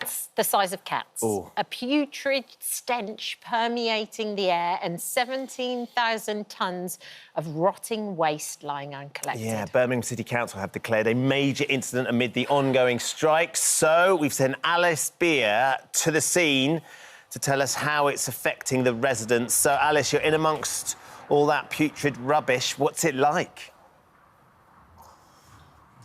Rats the size of cats. Ooh. A putrid stench permeating the air and 17,000 tonnes of rotting waste lying uncollected. Yeah, Birmingham City Council have declared a major incident amid the ongoing strikes. So we've sent Alice Beer to the scene to tell us how it's affecting the residents. So, Alice, you're in amongst all that putrid rubbish. What's it like?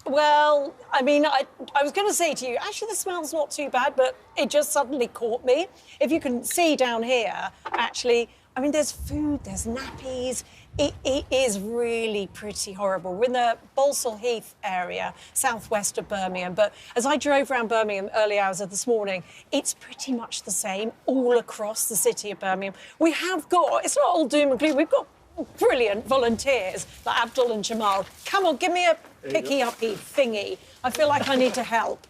Well, I mean, I was going to say to you, actually, the smell's not too bad, but it just suddenly caught me. If you can see down here, actually, I mean, there's food, there's nappies. It is really pretty horrible. We're in the Balsall Heath area, southwest of Birmingham, but as I drove around Birmingham early hours of this morning, it's pretty much the same all across the city of Birmingham. We have got, it's not all doom and gloom, we've got brilliant volunteers like Abdul and Jamal. Come on, give me a picky-uppy thingy. I feel like I need to help.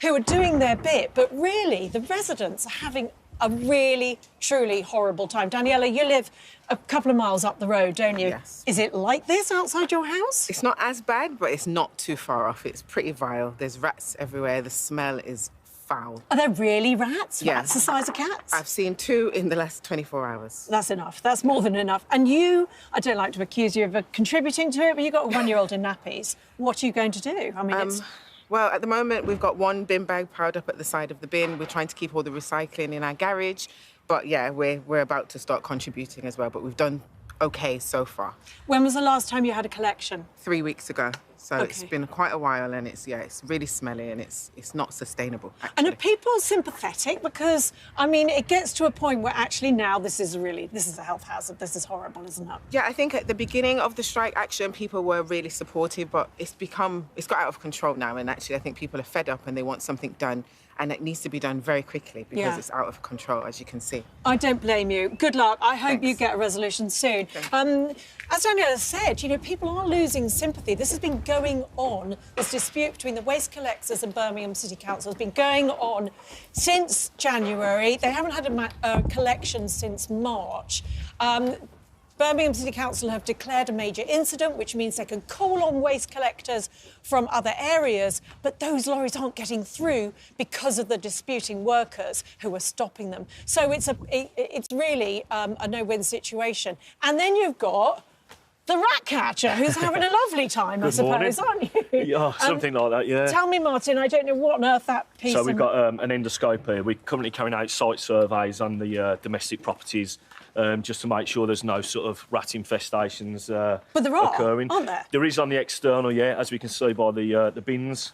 Who are doing their bit, but really, the residents are having a really, truly horrible time. Daniela, you live a couple of miles up the road, don't you? Yes. Is it like this outside your house? It's not as bad, but it's not too far off. It's pretty vile. There's rats everywhere. The smell is foul. Are there really rats? Yeah. Rats the size of cats? I've seen 2 in the last 24 hours. That's enough. That's more than enough. And you, I don't like to accuse you of contributing to it, but you've got a 1-year-old in nappies. What are you going to do? I mean, it's... Well, at the moment, we've got 1 bin bag piled up at the side of the bin. We're trying to keep all the recycling in our garage. But, yeah, we're about to start contributing as well. But we've done OK so far. When was the last time you had a collection? 3 weeks ago. So OK. It's been quite a while, and it's really smelly, and it's not sustainable, actually. And are people sympathetic? Because, I mean, it gets to a point where actually now this is a health hazard. This is horrible, isn't it? Yeah, I think at the beginning of the strike action, people were really supportive, but it's got out of control now, and actually I think people are fed up and they want something done, and it needs to be done very quickly because it's out of control, as you can see. I don't blame you. Good luck. I hope Thanks. you get a resolution soon. As Daniela said, you know, people are losing sympathy. This has been going on. This dispute between the waste collectors and Birmingham City Council has been going on since January. They haven't had a collection since March. Birmingham City Council have declared a major incident, which means they can call on waste collectors from other areas, but those lorries aren't getting through because of the disputing workers who are stopping them. So it's really a no-win situation. And then you've got the rat catcher, who's having a lovely time, I suppose, aren't you? Yeah, something like that, yeah. Tell me, Martin, I don't know what on earth that piece... So we've got an endoscope here. We're currently carrying out site surveys on the domestic properties just to make sure there's no sort of rat infestations but there are, occurring. Aren't there? There is on the external, yeah, as we can see by the bins.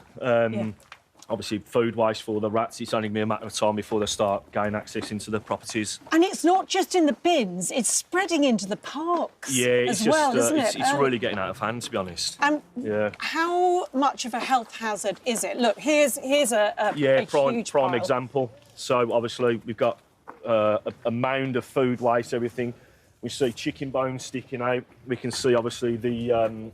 Obviously, food waste for the rats. It's only going to be a matter of time before they start gaining access into the proproperties. And it's not just in the bins, it's spreading into the parks it's as well, isn't it? It's really getting out of hand, to be honest. How much of a health hazard is it? Look, here's a huge prime pile. example. So, obviously, we've got a mound of food waste, everything. We see chicken bones sticking out. We can see, obviously, the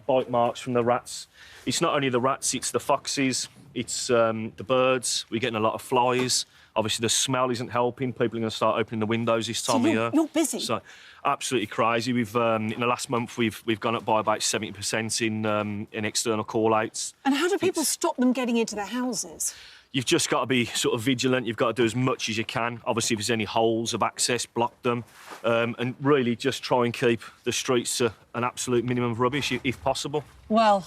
bite marks from the rats. It's not only the rats, it's the foxes, it's the birds. We're getting a lot of flies. Obviously, the smell isn't helping. People are going to start opening the windows this time of year. You're busy. So, absolutely crazy. We've in the last month we've gone up by about 70% in external call-outs. And how do people stop them getting into their houses? You've just got to be sort of vigilant. You've got to do as much as you can. Obviously, if there's any holes of access, block them. And really just try and keep the streets to an absolute minimum of rubbish, if possible. Well,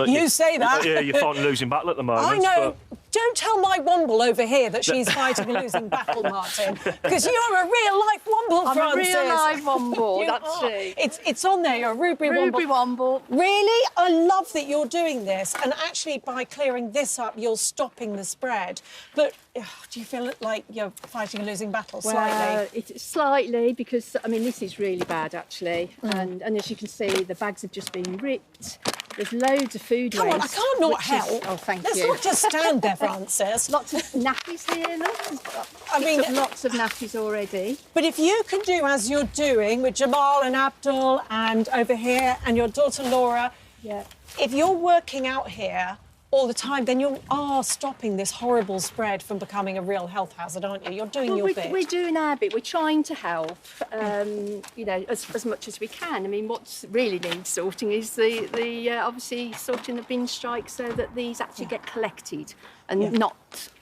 you say that. Yeah, you're fighting a losing battle at the moment. I know. But... Don't tell my Womble over here that she's fighting a losing battle, Martin, because you're a real-life Womble, Frances. I'm a real-life Womble, that's true. It's on there, you're a Ruby Womble. Really? I love that you're doing this, and actually, by clearing this up, you're stopping the spread. But do you feel like you're fighting a losing battle, slightly? It's slightly, because, I mean, this is really bad, actually. And as you can see, the bags have just been ripped. There's loads of food waste. Come on, I can't not help. Oh, thank you. Let's not just stand there, Frances. Lots of nappies here, look. I mean, lots of nappies already. But if you can do as you're doing with Jamal and Abdul and over here and your daughter Laura, if you're working out here all the time, then you are stopping this horrible spread from becoming a real health hazard, aren't you? You're doing your bit. We're doing our bit. We're trying to help, you know, as much as we can. I mean, what really needs sorting is the obviously sorting the bin strike so that these actually get collected and not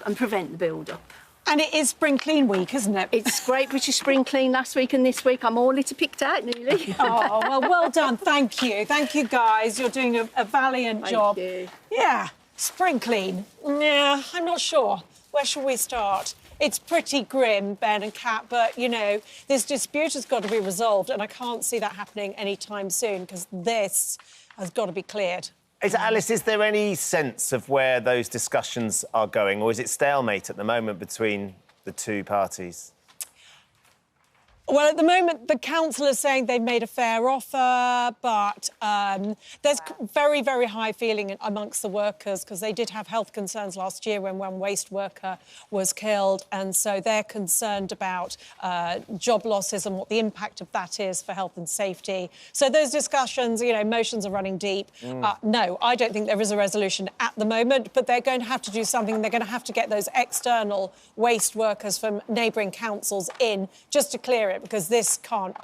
and prevent the build-up. And it is Spring Clean Week, isn't it? It's Great British Spring Clean last week, and this week I'm all litter picked out nearly. Oh, well done. Thank you. Thank you, guys. You're doing a valiant job. Thank you. Yeah, Spring Clean. Yeah, I'm not sure. Where shall we start? It's pretty grim, Ben and Kat, but, you know, this dispute has got to be resolved, and I can't see that happening anytime soon, because this has got to be cleared. Alice, is there any sense of where those discussions are going, or is it stalemate at the moment between the two parties? Well, at the moment, the council is saying they've made a fair offer, but there's very, very high feeling amongst the workers because they did have health concerns last year when one waste worker was killed, and so they're concerned about job losses and what the impact of that is for health and safety. So those discussions, you know, emotions are running deep. No, I don't think there is a resolution at the moment, but they're going to have to do something. They're going to have to get those external waste workers from neighbouring councils in just to clear it, because this can't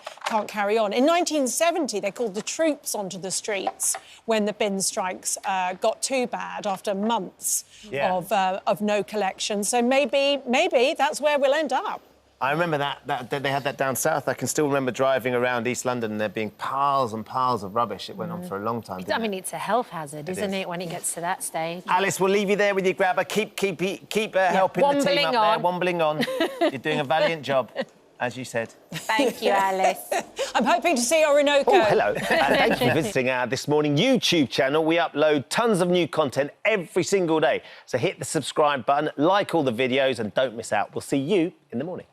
carry on. In 1970, they called the troops onto the streets when the bin strikes got too bad after months of no collection. So maybe that's where we'll end up. I remember that they had that down south. I can still remember driving around East London and there being piles and piles of rubbish. It went on for a long time. I mean, it's a health hazard, isn't it, when it gets to that stage? Alice, we'll leave you there with your grabber. Keep helping the team up there, wombling on. You're doing a valiant job, as you said. Thank you, Alice. I'm hoping to see Orinoco. Oh, hello. And thank you for visiting our This Morning YouTube channel. We upload tons of new content every single day. So hit the subscribe button, like all the videos, and don't miss out. We'll see you in the morning.